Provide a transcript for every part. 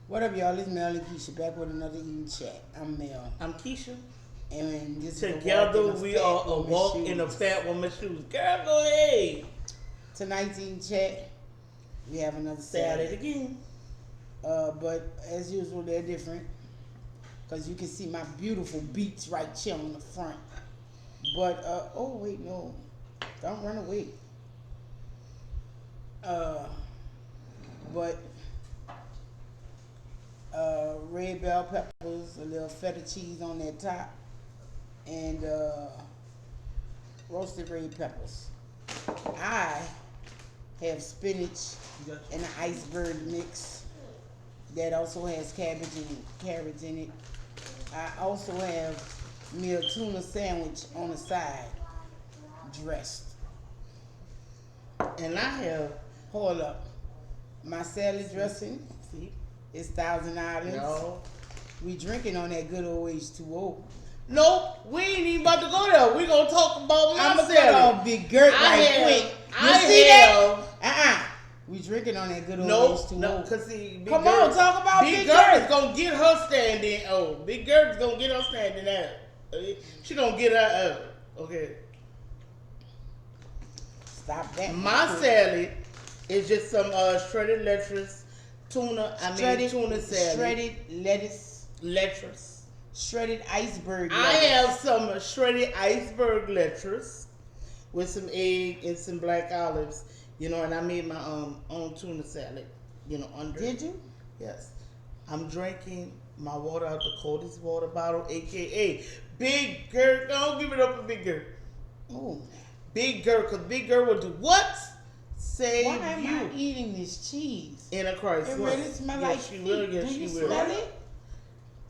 What up, y'all? It's Mel and Keisha back with another eating chat. I'm Mel. I'm Keisha. And this Together is we are a walk in a fat woman's shoes. Girl, go ahead. Tonight's eating chat, we have another Salad salad. again. But as usual, they're different. Because you can see my beautiful beets right here on the front. But, oh, wait, no. Don't run away. But red bell peppers, a little feta cheese on that top, and roasted red peppers. I have spinach and an iceberg mix that also has cabbage and carrots in it. I also have me a tuna sandwich on the side, dressed. And I have, Hold up, my salad dressing see, is Thousand Islands. no. We drinking on that good old H2O. Nope, we ain't even about to go there. We gonna talk about my I'm gonna salad. cut off Big Gert right quick. You see that? We drinking on that good old H2O. No, cause see, Come on, talk about Big Gert. is gonna get her standing. Oh, Big Gert is gonna get her standing out. She gonna get her out. Okay. Stop that. My salad is just some shredded lettuce, tuna. Tuna salad. Shredded lettuce. Lettuce. Shredded iceberg lettuce. I have some shredded iceberg lettuce with some egg and some black olives, and I made my own tuna salad, under. Did you? Yes. I'm drinking my water out the coldest water bottle, aka Big Gert. Don't give it up for Big Gert. Oh. Big Gert, because Big Gert will do what? Save Why am you I eating this cheese? in a crisis. It really smells like she feet. will. Yes, Do she you will. smell it?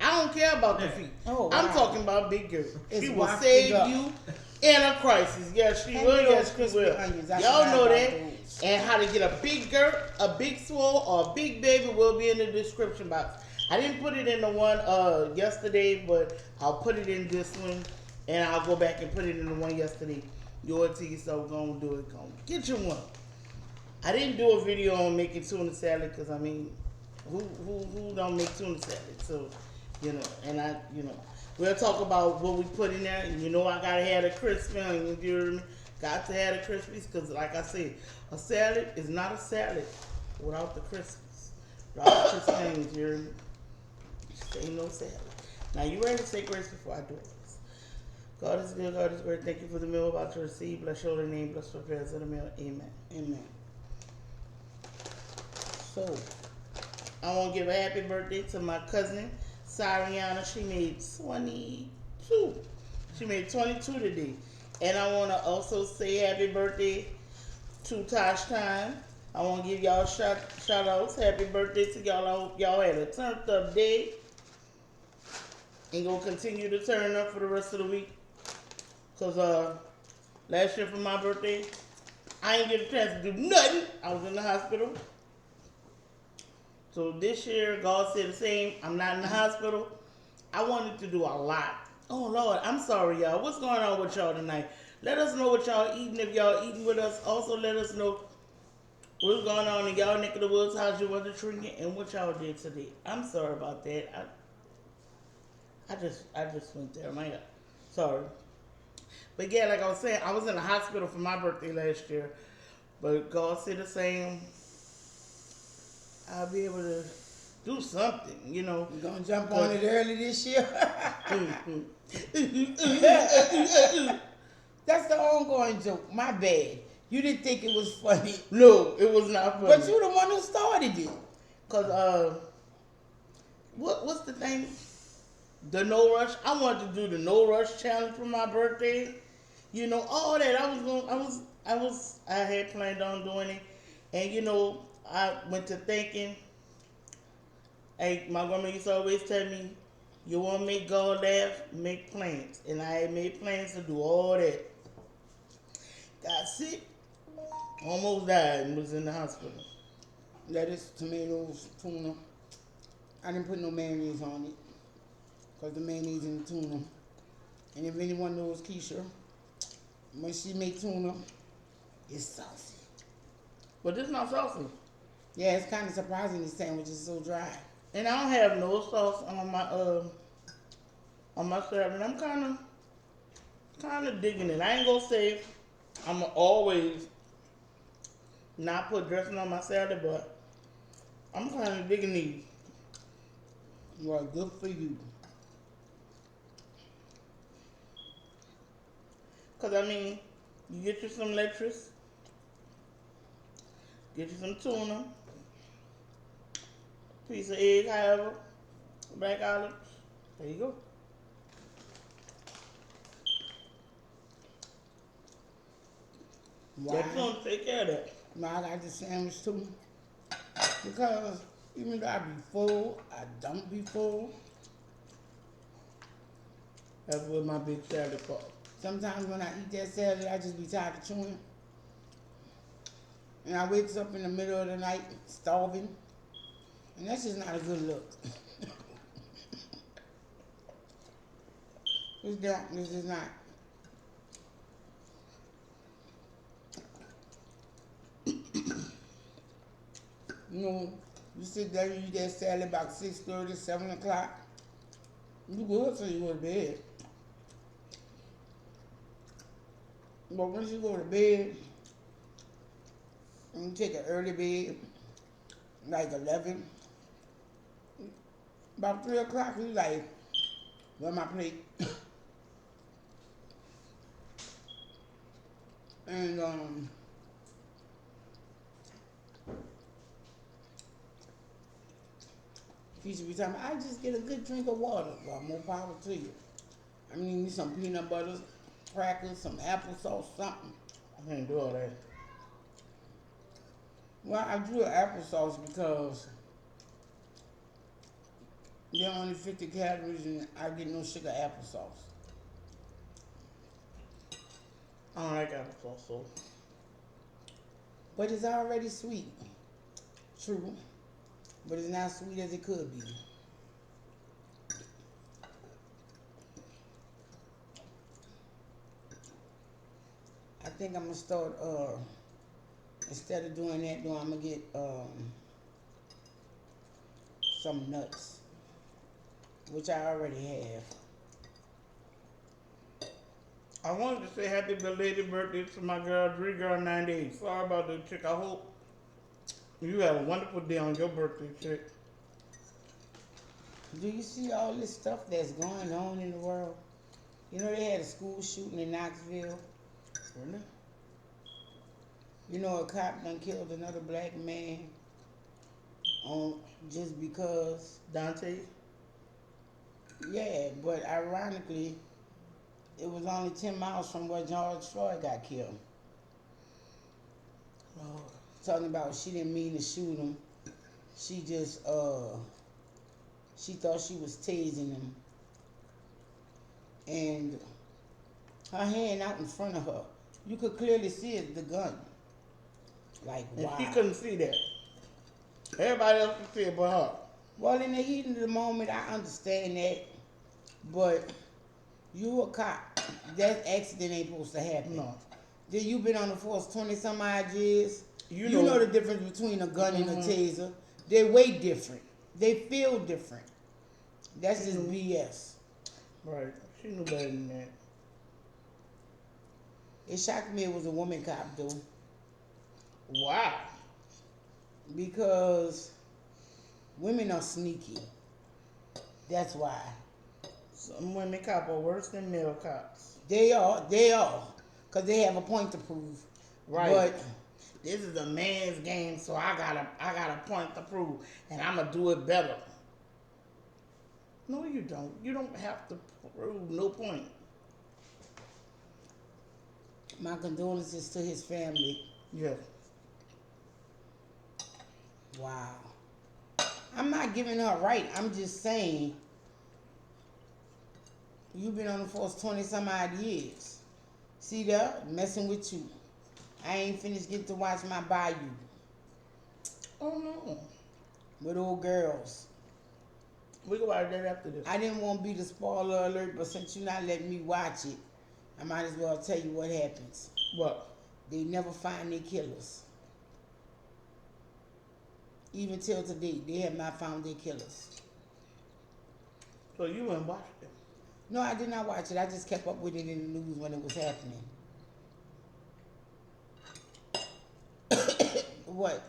I don't care about the feet. Oh, I'm wow. talking about Big Gert. It's She will wafted save up. you in a crisis. Yes, she Hand will. me those Yes, she crispy will. onions. I Y'all forgot know about that. those. And how to get a Big Gert, a Big Swole, or a Big Baby will be in the description box. I didn't put it in the one yesterday, but I'll put it in this one, and I'll go back and put it in the one yesterday. Yours to you, so go and do it. Go get you one. I didn't do a video on making tuna salad because who don't make tuna salad? So, and we'll talk about what we put in there. And I gotta have the crispy onions. You hear me? Got to have the crispies because, like I said, a salad is not a salad without the crispies. Without the crispy onions, you hear me? Just ain't no salad. Now, you ready to say grace before I do this? God is good, God is great. Thank you for the meal about to receive. Bless your holy name, bless the prayers of the meal. Amen. Amen. So, I want to give a happy birthday to my cousin, Sariana. She made 22. She made 22 today. And I want to also say happy birthday to Tosh Time. I want to give y'all shout outs. Happy birthday to y'all. I hope y'all had a turned up day. And gonna continue to turn up for the rest of the week. Because last year for my birthday, I didn't get a chance to do nothing. I was in the hospital. So this year, God said the same. I'm not in the hospital. I wanted to do a lot. Oh, Lord, I'm sorry, y'all. What's going on with y'all tonight? Let us know what y'all eating. If y'all eating with us, also let us know what's going on in y'all neck of the woods. How's your weather treating and what y'all did today. I'm sorry about that. I just went there. My God. Sorry. But yeah, like I was saying, I was in the hospital for my birthday last year. But God said the same. I'll be able to do something, You gonna jump on it early this year? That's the ongoing joke. My bad. You didn't think it was funny. No, it was not funny. But you the one who started it. Cause what's the thing? The no rush. I wanted to do the no rush challenge for my birthday. All that. I had planned on doing it, and I went to thinking. Hey, my grandma used to always tell me, you want to make God laugh, make plans. And I had made plans to do all that. Got sick, almost died, and was in the hospital. Lettuce, tomatoes, tuna. I didn't put no mayonnaise on it. Because the mayonnaise in the tuna. And if anyone knows Keisha, when she make tuna, it's saucy. But this not saucy. Yeah, it's kind of surprising this sandwich is so dry. And I don't have no sauce on my salad. I'm kind of digging it. I ain't gonna say I'm gonna always not put dressing on my salad, but I'm kind of digging these. Well, good for you. Cause I mean, you get you some lettuce, get you some tuna, piece of egg, however, black olives. There you go. Why? That tuna take care of that. Why I got the sandwich too? Because even though I be full, I don't be full. That's what my big salad for. Sometimes when I eat that salad, I just be tired of chewing. And I wakes up in the middle of the night starving. And that's just not a good look. It's just not. You know, you sit there, you eat that salad about 6:30, 7 o'clock. You good till you go to bed. But once you go to bed, and you take an early bed, like 11, about 3 o'clock, you like, where my plate? And he should be talking, I just get a good drink of water. Well, more power to you. I mean, need some peanut butter, crackers, some applesauce, something. I can't do all that. Well, I do applesauce because they're only 50 calories and I get no sugar applesauce. I don't like applesauce, so. But it's already sweet. True. But it's not sweet as it could be. I think I'm gonna start instead of doing that though, I'm gonna get some nuts. Which I already have. I wanted to say happy belated birthday to my girl, Dree Girl 98. Sorry about the chick. I hope you have a wonderful day on your birthday, chick. Do you see all this stuff that's going on in the world? You know they had a school shooting in Knoxville. Really? You know a cop done killed another black man on just because. Dante? Yeah, but ironically, it was only 10 miles from where George Floyd got killed. Oh. Talking about she didn't mean to shoot him. She just, she thought she was tasing him. And her hand out in front of her. You could clearly see it, the gun. Like, wow. And she couldn't see that. Everybody else could see it but her. Well, in the heat of the moment, I understand that. But you a cop. That accident ain't supposed to happen. No. Then you been on the force 20 some odd years. You know know the difference between a gun and a taser. They weigh different. They feel different. That's just BS. Right. She knew better than that. It shocked me it was a woman cop though. Wow. Because women are sneaky. That's why. Some women cops are worse than male cops. They are. Because they have a point to prove. Right. But this is a man's game, so I got a point to prove, and I'm gonna do it better. No, you don't. You don't have to prove no point. my condolences to his family. Yes. Wow. I'm not giving her right. I'm just saying, you've been on the force 20 some odd years. See there? Messing with you. I ain't finished getting to watch my Bayou. Oh no. With old girls. We can watch that after this. I didn't want to be the spoiler alert, but since you're not letting me watch it, I might as well tell you what happens. What? They never find their killers. Even till today, they have not found their killers. So you went and watched it. No, I did not watch it. I just kept up with it in the news when it was happening. What?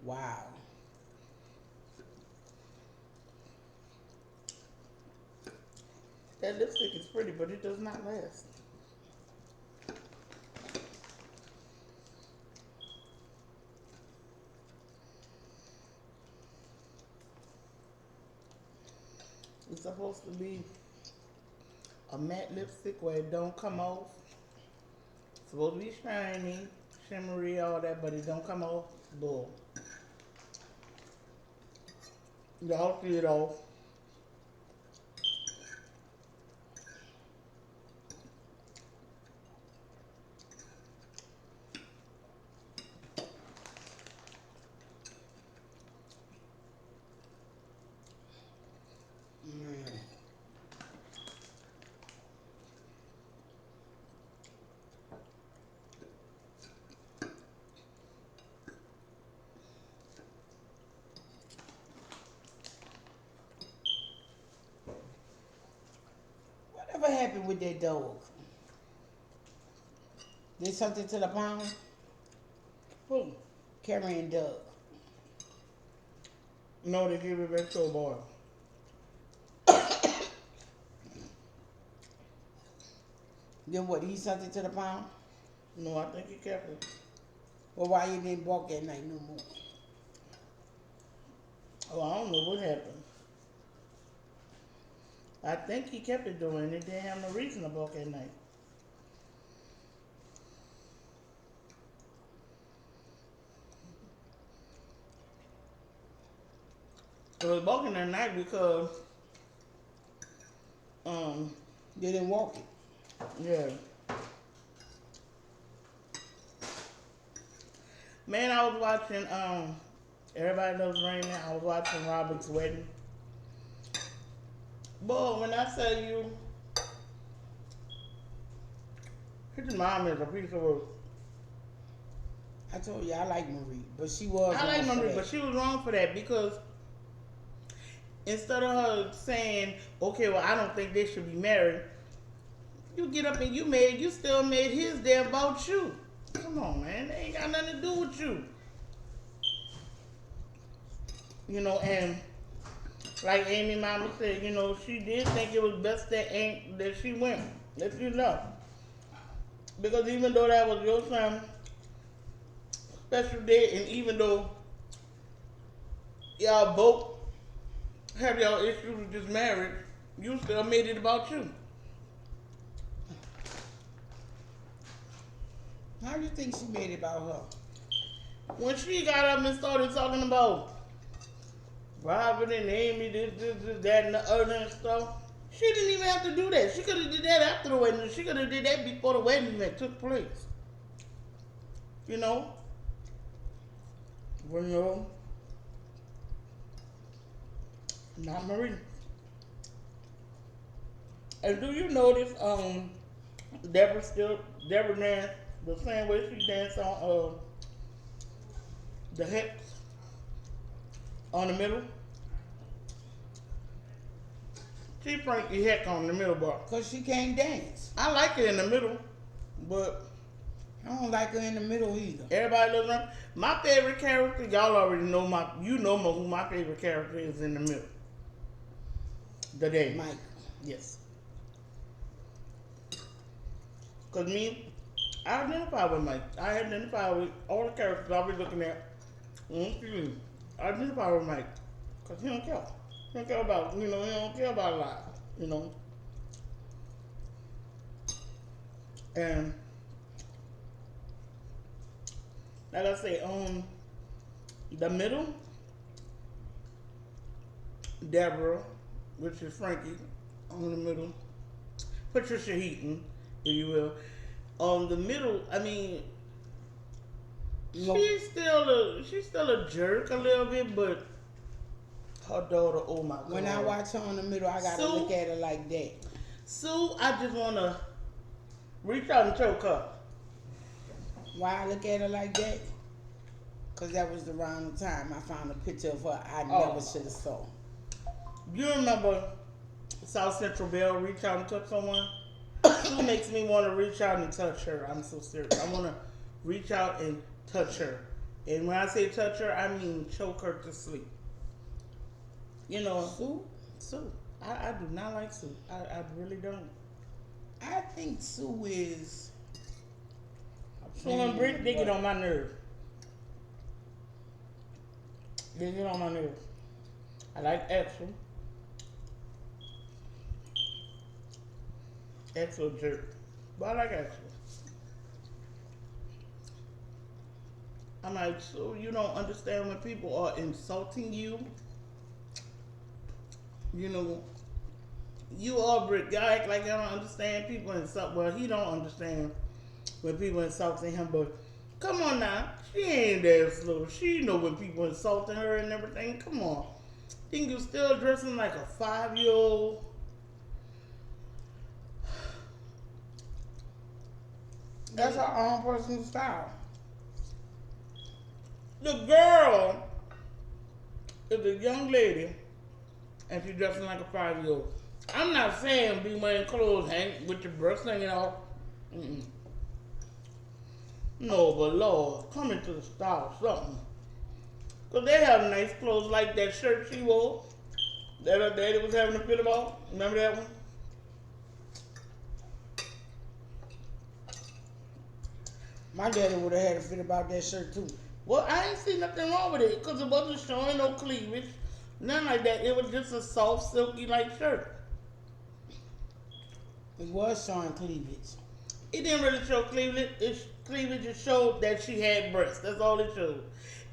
Wow. That lipstick is pretty, but it does not last. It's supposed to be a matte lipstick where it don't come off. It's supposed to be shiny, shimmery, all that, but it don't come off. Bull. Y'all see it off. Whatever happened with that dog? Did something to the pound? Who? Cameron Doug. No, they gave it back to a boy. Then what? He something to the pound? No, I think he kept it. Well, why he didn't bark at night no more? Oh, I don't know what happened. I think he kept it doing it. Didn't have no reason to bark at night. It was barking at night because, They didn't walk it. yeah. Man, I was watching, Everybody Loves Raymond. I was watching Robert's wedding. Boy, when I tell you, his mom is a piece of work. I told you I like Marie, but she was. I like wrong for Marie, that. but she was wrong for that because instead of her saying, okay, well, I don't think they should be married, you get up and you still made his day about you. Come on, man. They ain't got nothing to do with you. You know, and like Amy Mama said, you know, she did think it was best that she went. Let you know. Because even though that was your son's special day, and even though y'all both have y'all issues with this marriage, you still made it about you. How do you think she made it about her? When she got up and started talking about Robert and Amy, this, that, and the other and stuff, she didn't even have to do that. She could have did that after the wedding. She could have did that before the wedding event took place. You know? Well, no. Not Marie. And do you notice Deborah danced the same way she danced on the hips on the middle? She Frankie Heck on the middle bar. Because she can't dance. I like her in the middle, but I don't like her in the middle either. everybody loves her. My favorite character, y'all already know who my favorite character is in the middle. The day. Mike. Yes. Because I identify with Mike. I identify with all the characters I'll be looking at. I identify with Mike. Because he don't care. He don't care about, he don't care about a lot, And like I say, the middle, Deborah, which is Frankie, on the middle, Patricia Heaton, if you will. On the middle, I mean, she's still a jerk a little bit, but her daughter, oh my God. When I watch her in the middle, I gotta look at her like that. Sue, I just wanna reach out and choke her. Why I look at her like that? Cause that was around the time I found a picture of her I Oh. never should have saw. You remember South Central Belle reach out and touch someone? Sue makes me want to reach out and touch her. I'm so serious. I want to reach out and touch her. And when I say touch her, I mean choke her to sleep. You know, Sue. I do not like Sue. I really don't. I think Sue is. Sue and Britt, they get on my nerve. They get on my nerve. I like Axel. Axel jerk. But I like Axel. I'm like, so you don't understand when people are insulting you? You know, you all Britt, y'all act like y'all don't understand people insult. Well, he don't understand when people insulting him, but come on now. She ain't that slow. She know when people insulting her and everything. Come on. Think you still dressing like a 5-year-old? That's her own personal style. The girl is a young lady and she's dressing like a 5-year-old. I'm not saying be wearing clothes hang with your breasts hanging off. Mm-mm. No, but Lord, come into the style something. Cause they have nice clothes like that shirt she wore that her daddy was having a fit about. Remember that one? My daddy would have had a fit about that shirt too. Well, I ain't see nothing wrong with it because it wasn't showing no cleavage, nothing like that. It was just a soft, silky like shirt. It was showing cleavage. It didn't really show cleavage. Cleavage just showed that she had breasts. That's all it showed.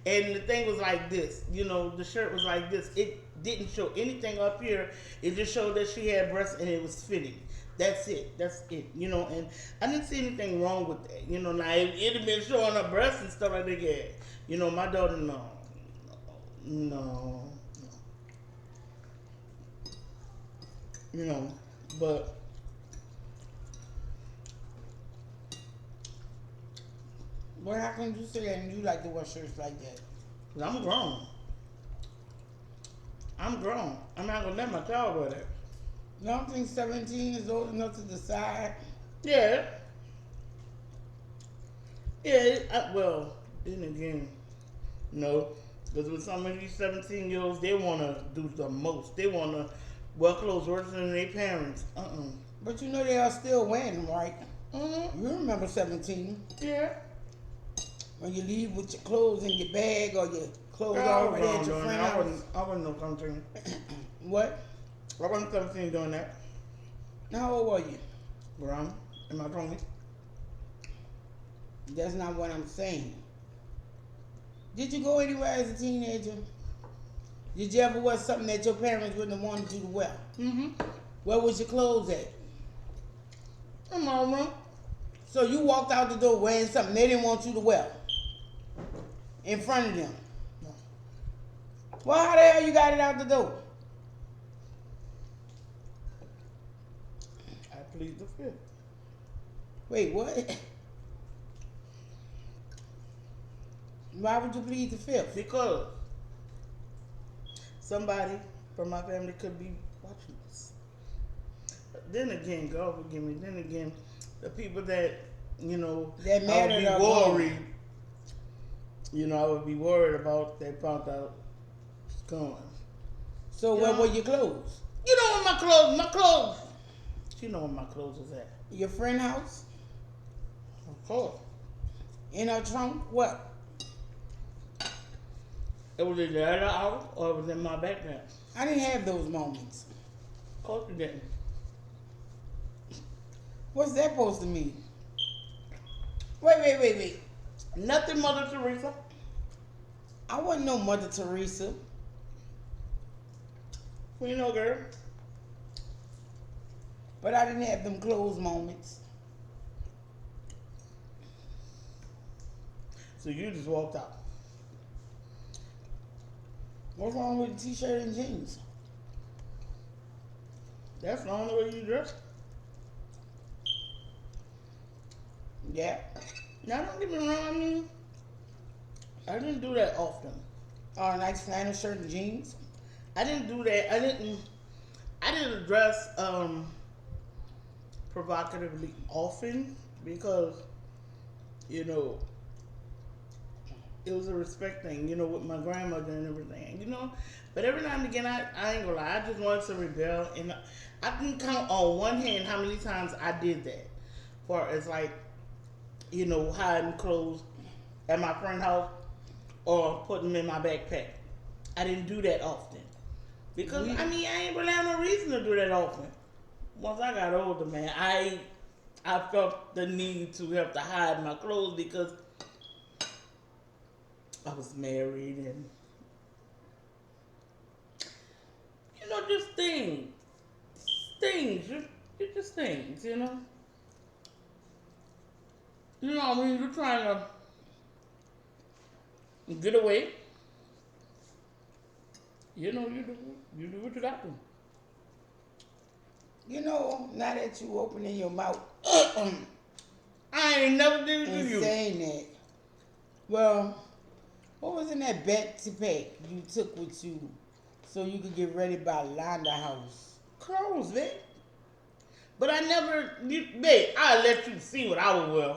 And the thing was like this. You know, the shirt was like this. It didn't show anything up here. It just showed that she had breasts and it was fitting. That's it. That's it. You know, and I didn't see anything wrong with that. You know, now it'd have been showing her breasts and stuff like that. Yeah. You know, my daughter, no. You know, but Well, how can you say that and you like to wear shirts like that? 'cause I'm grown. I'm not gonna let my child wear that. You don't think 17 is old enough to decide? Yeah. Yeah, well, then again, no. Because with some of these 17-year-olds, they want to do the most. They want to wear clothes worse than their parents. But you know they are still wearing them, right? Mm-hmm. You remember 17. Yeah. When you leave with your clothes in your bag or your clothes I was already wrong at your doing friend's that. house. I wasn't no 17. What? I wasn't 17 doing that. How old were you? Wrong. Am I wrong? That's not what I'm saying. Did you go anywhere as a teenager? Did you ever wear something that your parents wouldn't have wanted you to wear? Mm-hmm. Where was your clothes at? In my room. So you walked out the door wearing something they didn't want you to wear in front of them. No. Well, how the hell you got it out the door? I plead the fifth. Wait, what? Why would you plead the fifth? Because somebody from my family could be watching this. Then again, God forgive me. Then again, the people that, you know, That I matter would be are worried. gone. You know, I would be worried about they found out it's gone. So where were your clothes? You know where my clothes. You know where my clothes was at. Your friend house? Of course. In her trunk? What? It was either at the house or it was in my backpack. I didn't have those moments. Of course you didn't. What's that supposed to mean? Wait. Nothing, Mother Teresa. I wasn't no Mother Teresa. Well, you know, girl. But I didn't have them clothes moments. So you just walked out. What's wrong with the t-shirt and jeans? That's the only way you dress. Yeah. Now, don't get me wrong. I mean, I didn't do that often. Like flannel shirt and jeans. I didn't do that. I didn't dress provocatively often because you know it was a respect thing. You know, with my grandmother and everything. You know, but every now and again, I ain't gonna lie. I just wanted to rebel, and I can count on one hand how many times I did that. For as like hiding clothes at my friend's house or putting them in my backpack. I didn't do that often. Because I mean I ain't really have no reason to do that often. Once I got older, man, I felt the need to have to hide my clothes because I was married and just just things, I mean, you're trying to get away. You do what you got to. Now that you opening your mouth I ain't never did it to and you. saying that, well, what was in that backpack you took with you so you could get ready by Londa House? Clothes, man. But I never, babe, I let you see what I would wear.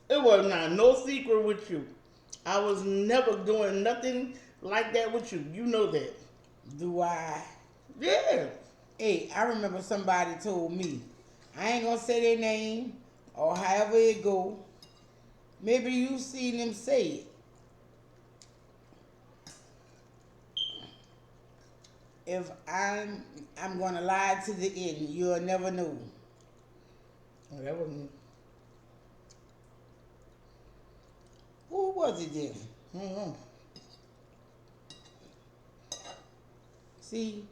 It was not no secret with you. I was never doing nothing like that with you. You know that. Do I? Yeah. Hey, I remember somebody told me, I ain't gonna say their name or however it go. Maybe you seen them say it. If I'm gonna lie to the end, you'll never know. Oh, that wasn't. Who was it then? I don't know. See,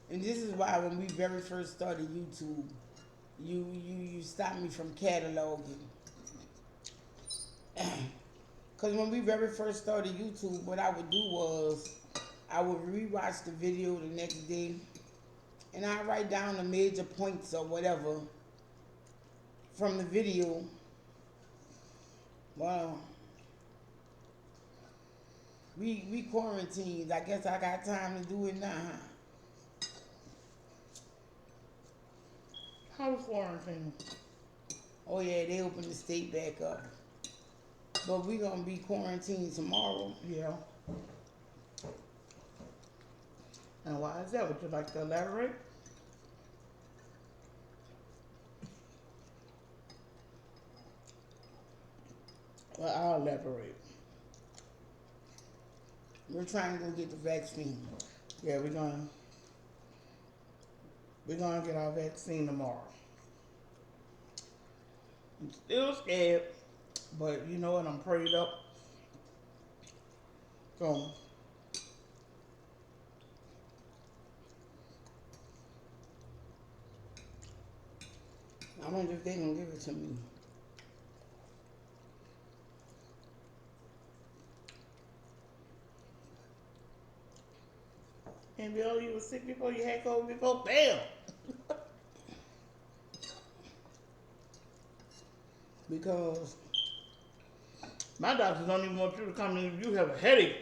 and this is why when we very first started YouTube, you stopped me from cataloging. Because when we very first started YouTube, what I would do was I would rewatch the video the next day and I write down the major points or whatever from the video. Well, we quarantined. I guess I got time to do it now, huh? How was quarantine? Oh yeah, they opened the state back up. But we gonna be quarantined tomorrow. Yeah. And why is that? Would you like to elaborate? Well, I'll elaborate. We're trying to go get the vaccine. Yeah, we're gonna get our vaccine tomorrow. I'm still scared, but you know what? I'm prayed up. So I wonder if they gonna give it to me. and Bill, you were sick before you had COVID before. Bam. Because My doctors don't even want you to come in if you have a headache.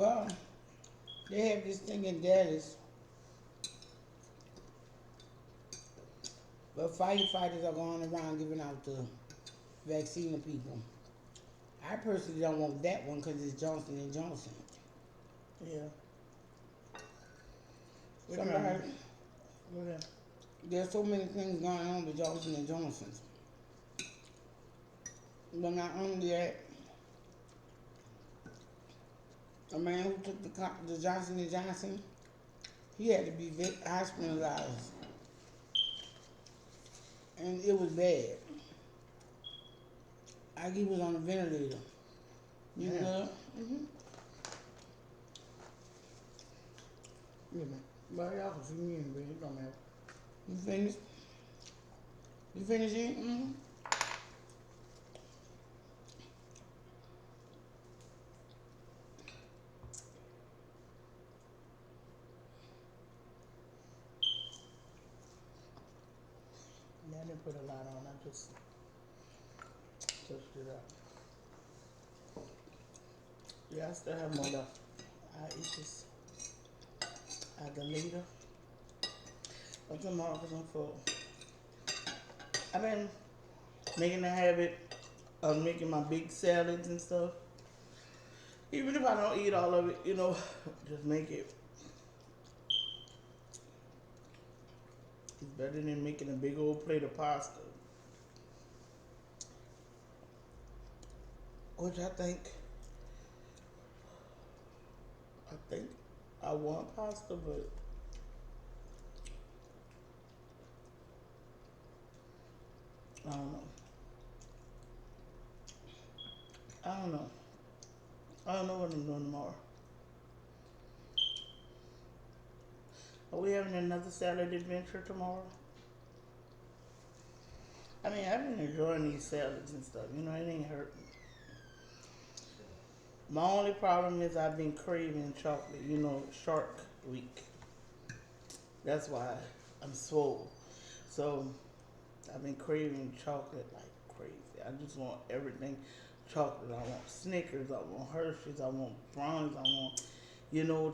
well, they have this thing in Dallas, but firefighters are going around giving out the vaccine to people. I personally don't want that one because it's Johnson and Johnson. Yeah. Somebody, Okay. there's so many things going on with Johnson and Johnson's. But not only that, A man who took the Johnson and Johnson, he had to be hospitalized, and it was bad. Like he was on a ventilator. You good? Mm-hmm. Yeah, man. But y'all can see me in bed. It don't matter. You finished? You finished eating? Mm-hmm. Yeah, I didn't put a lot on. I just touched it up. Yeah, I still have more left. I eat this either later or tomorrow because I'm full. I've been making a habit of making my big salads and stuff. Even if I don't eat all of it, just make it. It's better than making a big old plate of pasta. Which I think I want pasta, but I don't know. I don't know. I don't know what I'm doing tomorrow. Are we having another salad adventure tomorrow? I mean, I've been enjoying these salads and stuff. It ain't hurting. My only problem is I've been craving chocolate. Shark Week. That's why I'm swole. So I've been craving chocolate like crazy. I just want everything chocolate. I want Snickers. I want Hershey's. I want brownies. I want,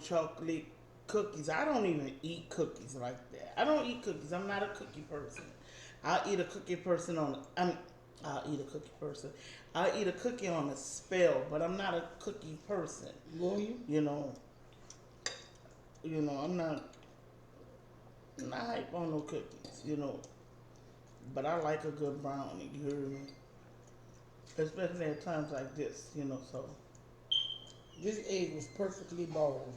chocolate cookies. I don't even eat cookies like that. I don't eat cookies. I'm not a cookie person. I'll eat a cookie person I'll eat a cookie person. I'll eat a cookie on a spell, but I'm not a cookie person. Will you? I'm not hype on no cookies. But I like a good brownie, you hear me? Especially at times like this, so. This egg was perfectly boiled.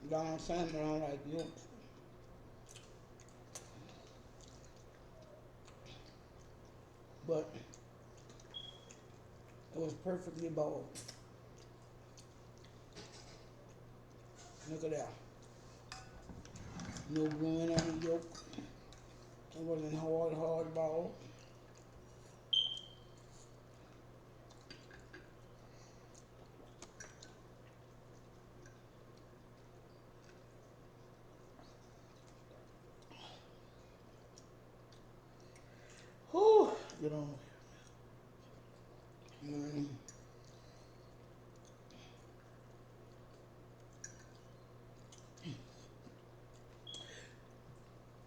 You know what I'm saying? But I don't like yolks. But it was perfectly boiled. Look at that. No brewing on the yolk. It wasn't hard boiled. Whew, get on. Mm.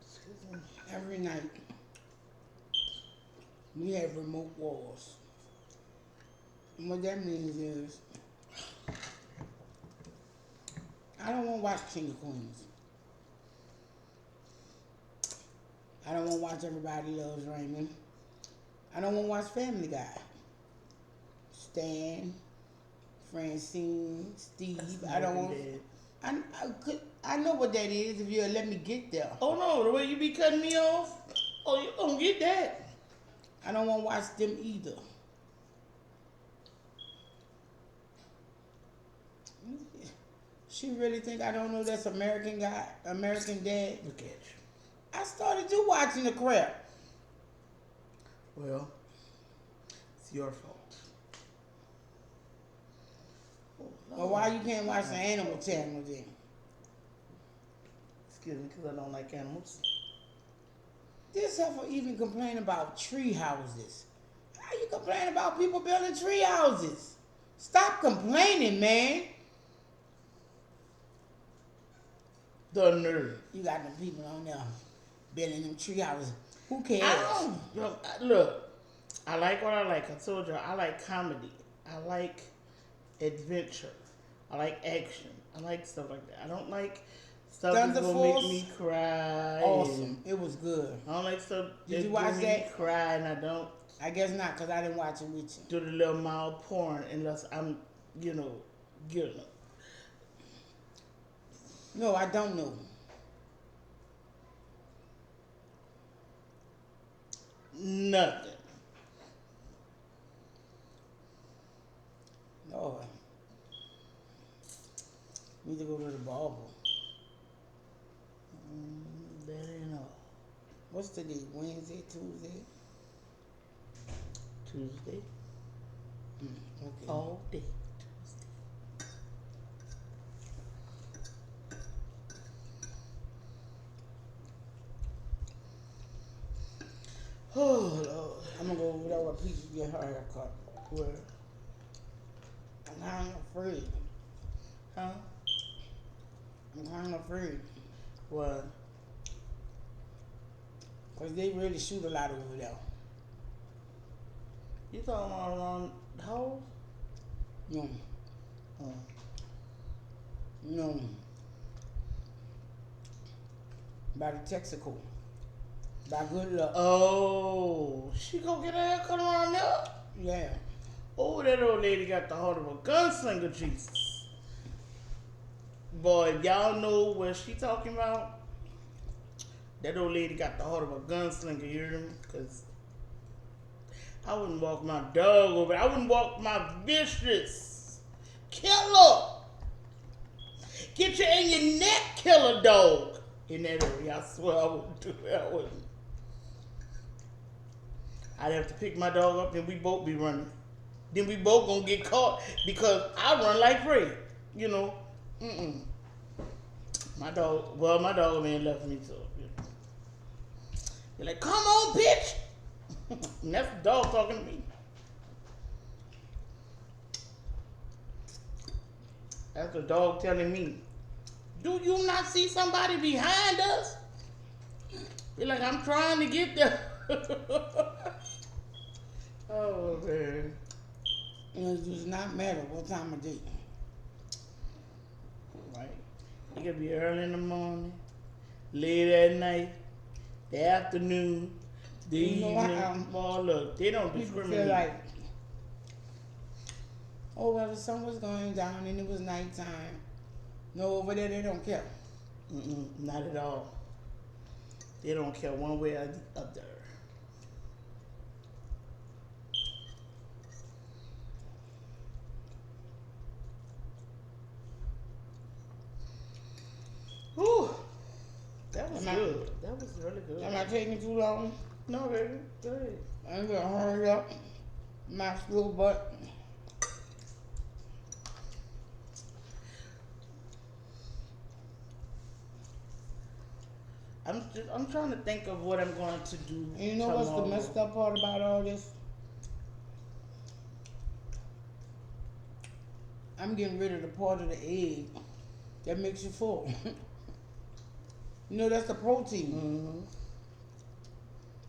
Excuse me. Every night we have remote wars. And what that means is I don't want to watch King of Queens. I don't want to watch Everybody Loves Raymond. I don't want to watch Family Guy. Stan, Francine, Steve. I don't want. I know what that is if you'll let me get there. Oh no, the way you be cutting me off? Oh, you gonna get that. I don't want to watch them either. She really think I don't know that's American Guy, American Dad? Look at you. I started to watching the crap. Well, it's your fault. Well, why you can't watch the Animal Channel then? Excuse me, because I don't like animals. This heifer even complain about tree houses. How you complain about people building tree houses? Stop complaining, man. The nerve. You got them people on there building them tree houses. Who cares? Look, I like what I like. I told you, I like comedy. I like adventure. I like action. I like stuff like that. I don't like stuff that's gonna make me cry. Awesome. It was good. I don't like stuff Did you watch that? Cry, and I don't. I guess not, because I didn't watch it with you. do the little mild porn unless I'm, you know, getting them. No, I don't know. Nothing. Lord. Need to go to the barber. That ain't all. What's today? Wednesday, Tuesday? Tuesday. Okay. All day. Oh, Lord. I'm gonna go over there with Peach to get her haircut. Where? I'm kind of afraid. Huh? I'm kind of afraid. What? Because they really shoot a lot over there. You talking about around the house? No. Oh. No. By the Texaco. By good luck. Oh, she gonna get her hair cut around there? Yeah. Oh, that old lady got the heart of a gunslinger, Jesus. Boy, if y'all know what she talking about, that old lady got the heart of a gunslinger, you hear me? Because I wouldn't walk my dog over. I wouldn't walk my vicious killer. Get your in your neck killer dog in that area. I swear I wouldn't do that. I wouldn't. I'd have to pick my dog up, then we both be running. Then we both gonna get caught because I run like Fred, you know. My dog man left me, so you know. You're like, come on, bitch. And that's the dog talking to me. That's the dog telling me, do you not see somebody behind us? Be like, I'm trying to get there. Oh, man. And it does not matter what time of day. Right. It could be early in the morning, late at night, the afternoon, the evening. Well, look, they don't People discriminate. feel like, oh, well, the sun was going down and it was nighttime. No, over there they don't care. Not at all. They don't care one way or the other. Whew. That was good. That was really good. Am I taking too long? No, baby. Go ahead. I'm gonna hurry up. My slow butt. I'm trying to think of what I'm going to do. And you know what's the messed up part about all this? I'm getting rid of the part of the egg that makes you full. You know, that's the protein.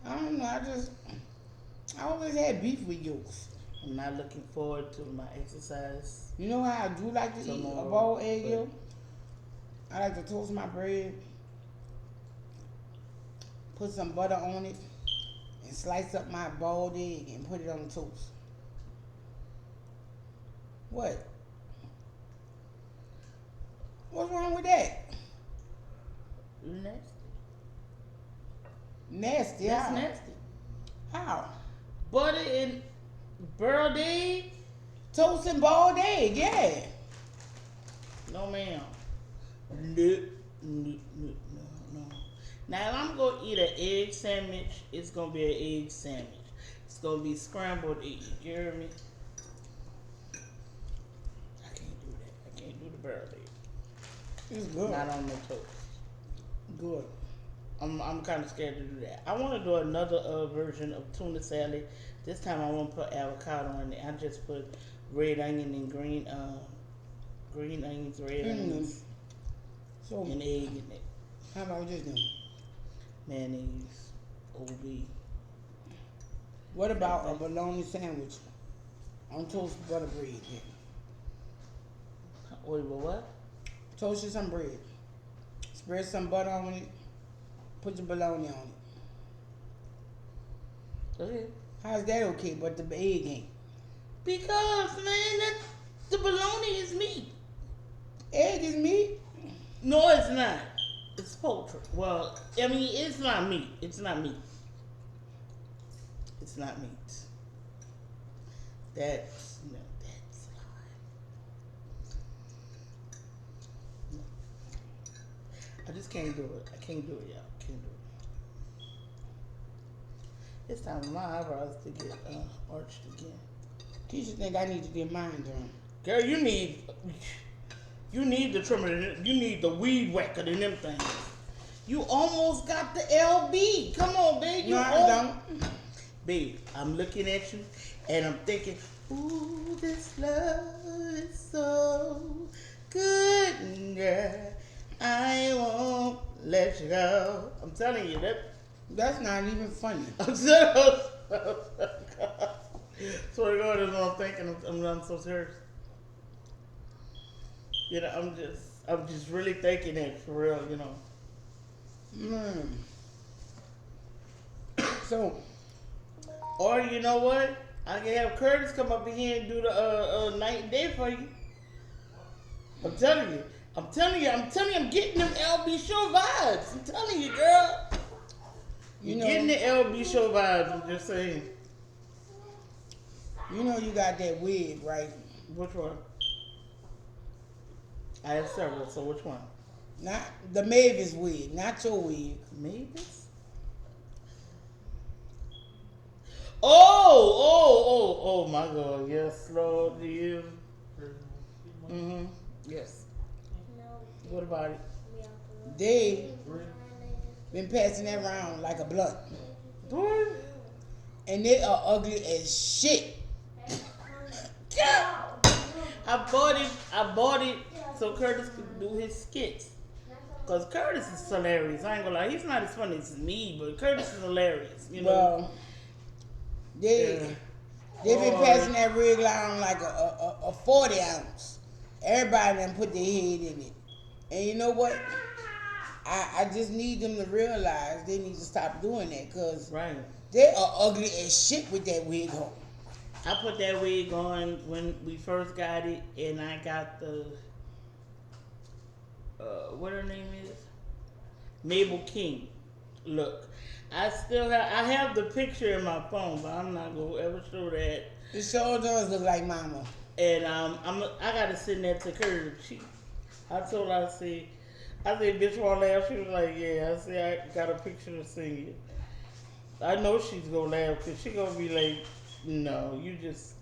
I don't know, I always had beef with yolks. I'm not looking forward to my exercise. You know how I do like to eat a boiled egg yolk? I like to toast my bread, put some butter on it, and slice up my boiled egg and put it on the toast. What? What's wrong with that? Nasty. Nasty. That's How? nasty. How? Butter and boiled egg? Toast and boiled egg, yeah. No, ma'am. No. Now, if I'm going to eat an egg sandwich, it's going to be an egg sandwich. It's going to be scrambled egg. You hear me? I can't do that. I can't do the boiled egg. It's good. Not on the toast. Good. I'm kind of scared to do that. I want to do another version of tuna salad. This time I won't put avocado in it. I just put red onion and green onions, red onions, so, and egg in it. How about this then? Mayonnaise, OB. What about a bologna sandwich on toast butter bread? Yeah. Wait, what? Toast you some bread. Spread some butter on it. Put your bologna on it. Go ahead. How's that okay? But the egg ain't. Because, man, the bologna is meat. Egg is meat. No, it's not. It's poultry. Well, I mean, it's not meat. It's not meat. It's not meat. That's I just can't do it. I can't do it, y'all. Can't do it. It's time for my eyebrows to get arched again. Keisha think I need to get mine done. Girl, you need the trimmer. You need the weed whacker than them things. You almost got the LB. Come on, babe. No, I don't. Babe, I'm looking at you and I'm thinking, ooh, this love is so good, girl. I won't let you go. I'm telling you that. That's not even funny. I'm so. Swear to God, that's what I'm thinking. I'm so serious. You know, I'm just really thinking it for real. You know. So, or you know what? I can have Curtis come up in here and do the night and day for you. I'm telling you. I'm getting them LB show vibes. I'm telling you, girl. you know, Getting the LB show vibes. I'm just saying. you know, you got that wig, right? Which one? I have several. So which one? Not the Mavis wig, not your wig. Mavis? Oh my God. Yes, Lord, you. Mm-hmm. Yes. What about it? They been passing that around like a blunt. What? And they are ugly as shit. I bought it so Curtis could do his skits. Cause Curtis is hilarious. I ain't gonna lie, he's not as funny as me, but Curtis is hilarious. You know. Well, they been passing that rig around like a 40 ounce. Everybody done put their head in it. And you know what? I just need them to realize they need to stop doing that because right. They are ugly as shit with that wig on. I put that wig on when we first got it, and I got the what her name is, Mabel King. Look, I have the picture in my phone, but I'm not gonna ever show that. It sure does look like mama. And I gotta send that to Curtis. I told her, I said, bitch, wanna laugh? She was like, yeah. I said, I got a picture to send you. I know she's gonna laugh because she gonna be like, no, you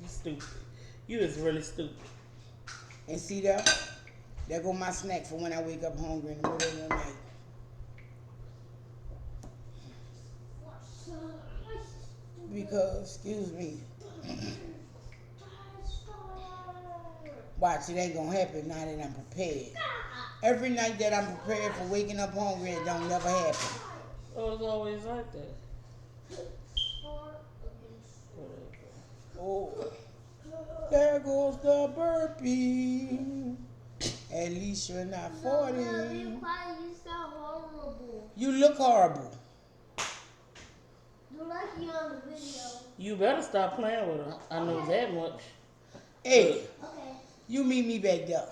stupid. You is really stupid. And see that? There go my snack for when I wake up hungry in the middle of the night. Because, excuse me. Watch, it ain't gonna happen now that I'm prepared. Every night that I'm prepared for waking up hungry, it don't never happen. Oh, it's always like that. Oh, there goes the burpee. At least you're not 40. You sound horrible. You look horrible. You like you on the video. You better stop playing with her. I know that much. Hey, Okay. you meet me back there.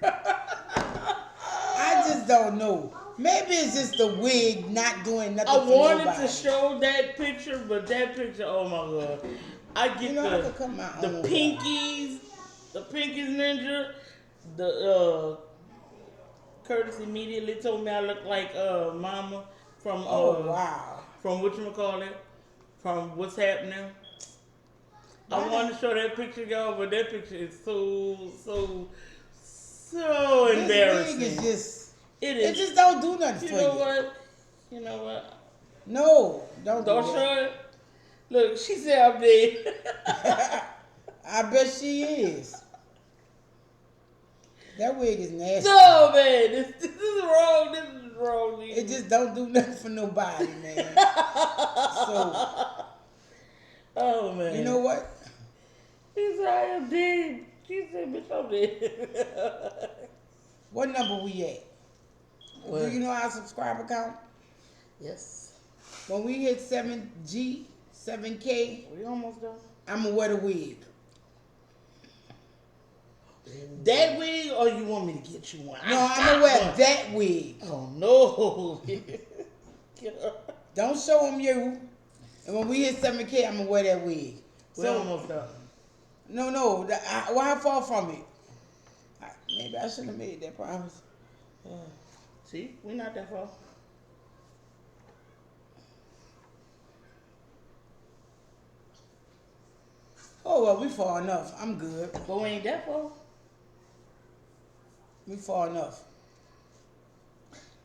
I just don't know. Maybe it's just the wig not doing nothing I for wanted nobody. to show that picture, but that picture, oh my God. I get I could cut my the own pinkies, ninja. The Curtis immediately told me I look like Mama from wow. from whatchamacallit, from What's Happening. I wanted to show that picture, y'all, but that picture is so embarrassing. This wig is just, It is. it just don't do nothing for you. You know what? No, don't show it. Look, she said I'm dead. I bet she is. That wig is nasty. No, man, this is wrong. This is wrong. It just don't do nothing for nobody, man. So, oh man, you know what? She said I am dead. She said, bitch, I'm dead. What number we at? What? Do you know our subscriber count? Yes. When we hit 7K, We almost done. I'ma wear the wig. That wig, or you want me to get you one? No, I'ma wear that wig. Oh no! Get up. Don't show them you. And when we hit 7K, I'ma wear that wig. We almost done. No. Why I fall from it? Maybe I shouldn't have made that promise. See, we not that far. Oh well, we far enough. I'm good. But we ain't that far. We far enough.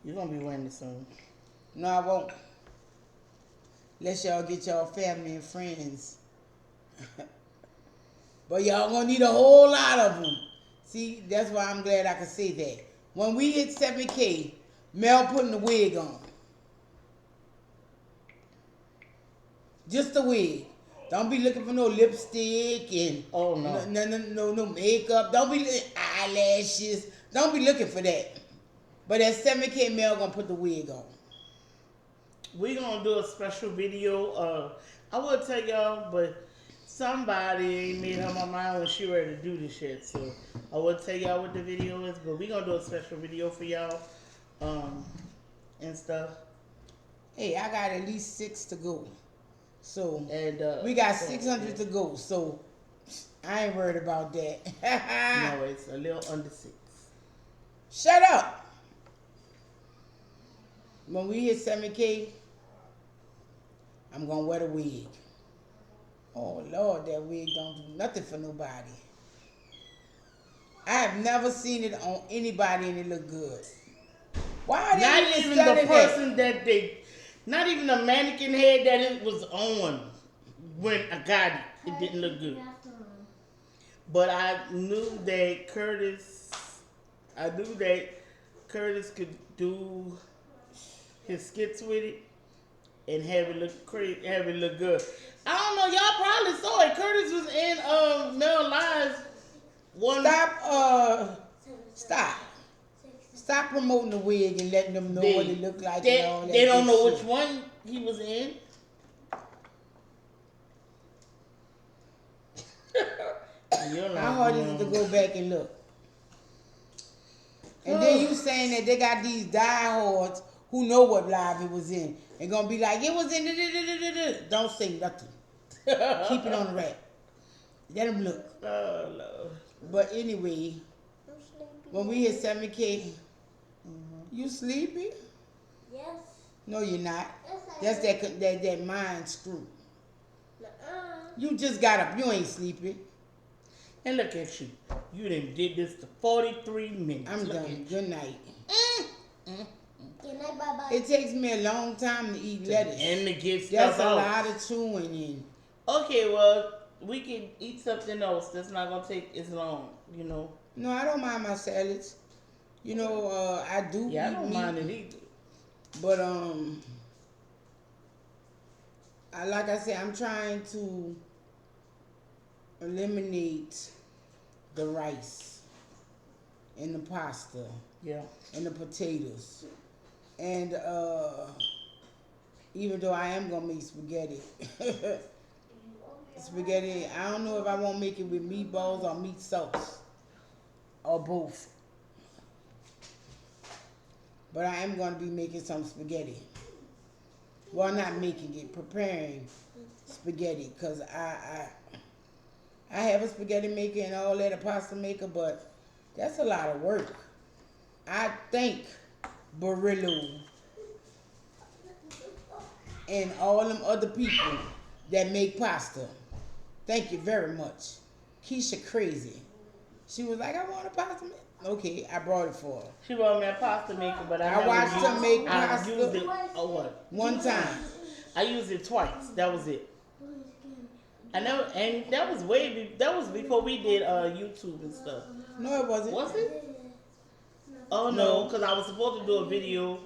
You're gonna be wearing this soon. No, I won't. Unless y'all get y'all family and friends. But y'all gonna need a whole lot of them. See, that's why I'm glad I can say that. When we hit 7K, Mel putting the wig on. Just the wig. Don't be looking for no lipstick and Oh no. no makeup. Don't be eyelashes. Don't be looking for that. But at 7K, Mel gonna put the wig on. We gonna do a special video. I will tell y'all, but somebody ain't made up my mind when she ready to do this shit. So I will tell y'all what the video is, but we gonna do a special video for y'all, and stuff. Hey, I got at least 6 to go. So And we got 600 to go. So I ain't worried about that. no, it's a little under 6. Shut up. When we hit 7K, I'm gonna wear the wig. Oh Lord, that wig don't do nothing for nobody. I have never seen it on anybody and it look good. Why are they Not even the selling person that they, not even the mannequin head that it was on when I got it. It didn't look good. But I knew that Curtis could do his skits with it and have it look crazy, have it look good. I don't know, y'all probably saw it. Curtis was in Mel Live's one. Stop promoting the wig and letting them know what it look like and all that. They don't know shit. which one he was in. How hard is it to go back and look? And then you saying that they got these diehards who know what live it was in and gonna be like, it was in Don't say nothing. Keep it on the rack. Let them look. Oh, Lord. But anyway, when we hit 7K, you sleepy? Yes. No, you're not. Yes, I That's that mind screw. Nuh-uh. You just got up. You ain't sleepy. And look at you. You done did this to 43 minutes. I'm Look done. at you. Good night. Good night, bye-bye. It takes me a long time to eat lettuce. And to get That's stuff a out. lot of chewing in. Okay, well, we can eat something else that's not going to take as long, you know. No, I don't mind my salads. You know, I do Yeah, I eat don't meat, mind it either. but like I said, I'm trying to eliminate the rice and the pasta Yeah. and the potatoes. And even though I am gonna make spaghetti, I don't know if I won't make it with meatballs or meat sauce or both. But I am gonna be making some spaghetti. Well, not making it, preparing spaghetti, cause I have a spaghetti maker and all that, a pasta maker, but that's a lot of work. I thank Barillo and all them other people that make pasta. Thank you very much. Keisha crazy. She was like, I want a pasta maker. Okay, I brought it for her. She brought me a pasta maker, but I watched her make pasta. I used it, what? One time. I used it twice. That was it. I never, and that was that was before we did YouTube and stuff. No, it wasn't. Was it? Oh no, because I was supposed to do a video.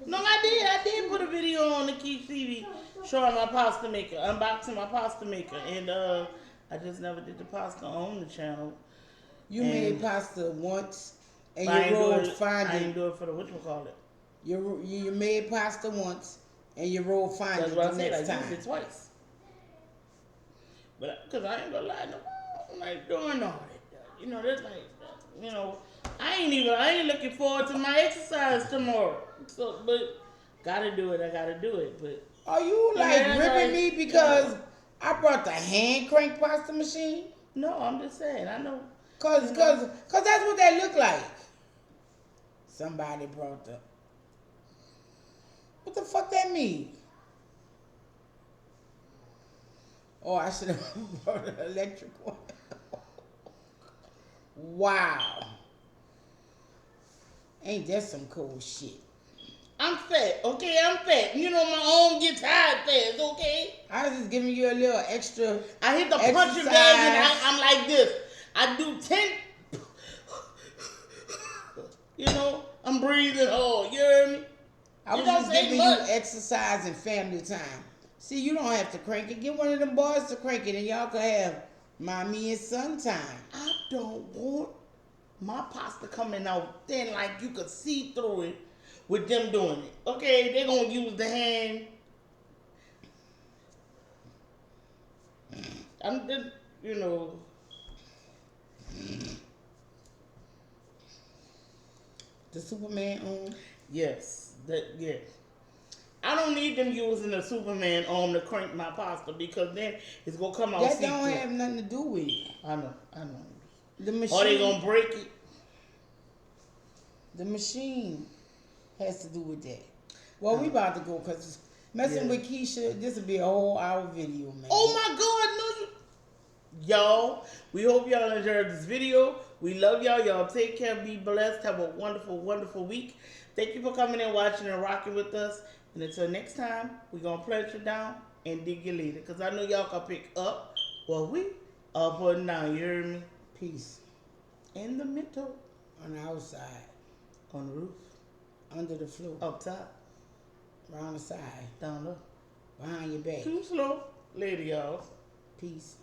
No, I did put a video on the Keith TV showing my pasta maker, unboxing my pasta maker, and I just never did the pasta on the channel. You made pasta once, and I your road I finding. didn't do it for the whatchamacallit. You made pasta once, And your roll fine That's the what I said. next I time. used it twice. But because I ain't gonna lie, no, I don't like doing all that. You know, that's like, you know, I ain't looking forward to my exercise tomorrow. So, but gotta do it. I gotta do it. But Are you like yeah, ripping like, me because I brought the hand crank pasta machine? no, I'm just saying. I know. Cause that's what that look like. Somebody brought the. What the fuck that mean? Oh, I should have brought an electric one. Wow. Ain't that some cool shit? I'm fat, okay? I'm fat. You know, my arm gets tired fast, okay? I was just giving you a little extra. I hit the exercise. punching bag and I'm like this. I do 10. You know, I'm breathing hard. You hear me? I was just giving you exercise and family time. See, you don't have to crank it. Get one of them boys to crank it and y'all can have mommy and son time. I don't want my pasta coming out thin like you could see through it with them doing it. Okay, they're going to use the hand. I'm just, you know. The Superman arm? Yes, yes. I don't need them using the Superman arm to crank my pasta because then it's gonna come out. That don't have nothing to do with it. I know. The machine. Or they gonna break it. The machine has to do with that. Well, we about to go because messing with Keisha, this will be a whole hour video, man. Oh my God, no, you. Y'all, we hope y'all enjoyed this video. We love y'all. Y'all take care. Be blessed. Have a wonderful, wonderful week. Thank you for coming and watching and rocking with us. And until next time, we're going to pledge you down and dig you later. Because I know y'all can pick up what we are putting down. You hear me? Peace. In the middle. On the outside. On the roof. Under the floor. Up top. Around the side. Down low. Behind your back. Too slow. Later, y'all. Peace.